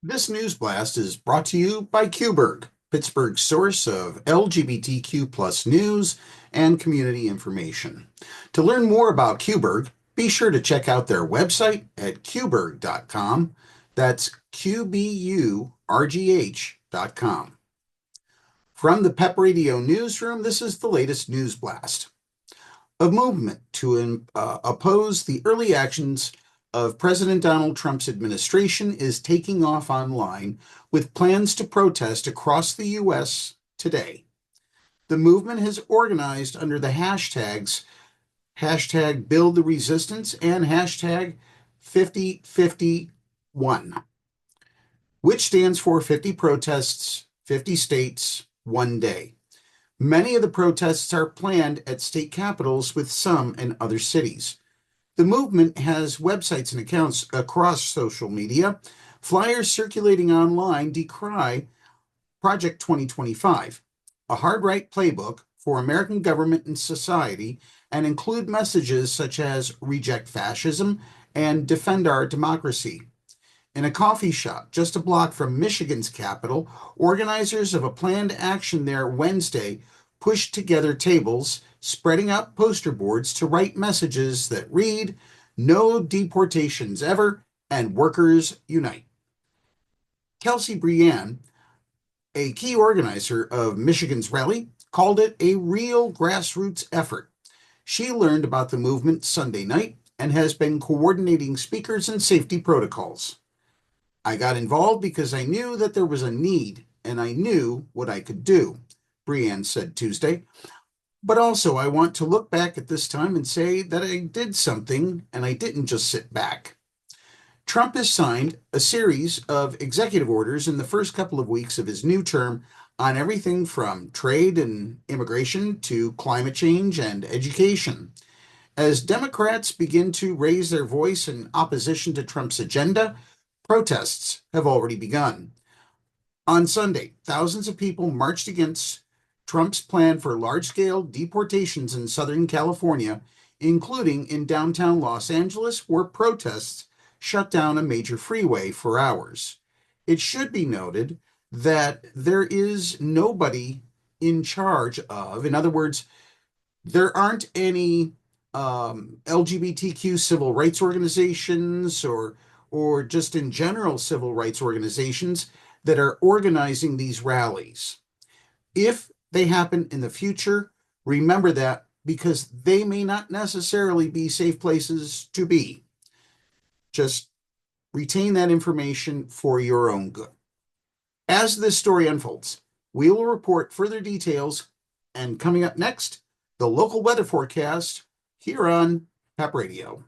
This news blast is brought to you by Qberg, Pittsburgh's source of LGBTQ plus news and community information. To learn more about Qberg, be sure to check out their website at qberg.com. That's QBURGH.com. From the Pep Radio newsroom, this is the latest news blast. A movement to oppose the early actions of President Donald Trump's administration is taking off online with plans to protest across the U.S. today. The movement has organized under the hashtags hashtag Build the Resistance and hashtag 5051, which stands for 50 protests, 50 states, one day. Many of the protests are planned at state capitals, with some in other cities. The movement has websites and accounts across social media. Flyers circulating online decry Project 2025, a hard-right playbook for American government and society, and include messages such as reject fascism and defend our democracy. In a coffee shop just a block from Michigan's capital, organizers of a planned action there Wednesday pushed together tables, spreading out poster boards to write messages that read, "No deportations ever," and "Workers Unite." Kelsey Brienne, a key organizer of Michigan's rally, called it a real grassroots effort. She learned about the movement Sunday night and has been coordinating speakers and safety protocols. "I got involved because I knew that there was a need and I knew what I could do," Brienne said Tuesday. "But also, I want to look back at this time and say that I did something and I didn't just sit back." Trump has signed a series of executive orders in the first couple of weeks of his new term on everything from trade and immigration to climate change and education. As Democrats begin to raise their voice in opposition to Trump's agenda, protests have already begun. On Sunday, thousands of people marched against Trump's plan for large-scale deportations in Southern California, including in downtown Los Angeles, where protests shut down a major freeway for hours. It should be noted that there is nobody in charge of, in other words, there aren't any LGBTQ civil rights organizations or just in general civil rights organizations that are organizing these rallies. If they happen in the future, remember that, because they may not necessarily be safe places to be. Just retain that information for your own good. As this story unfolds, we will report further details, and coming up next, the local weather forecast here on Pep Radio.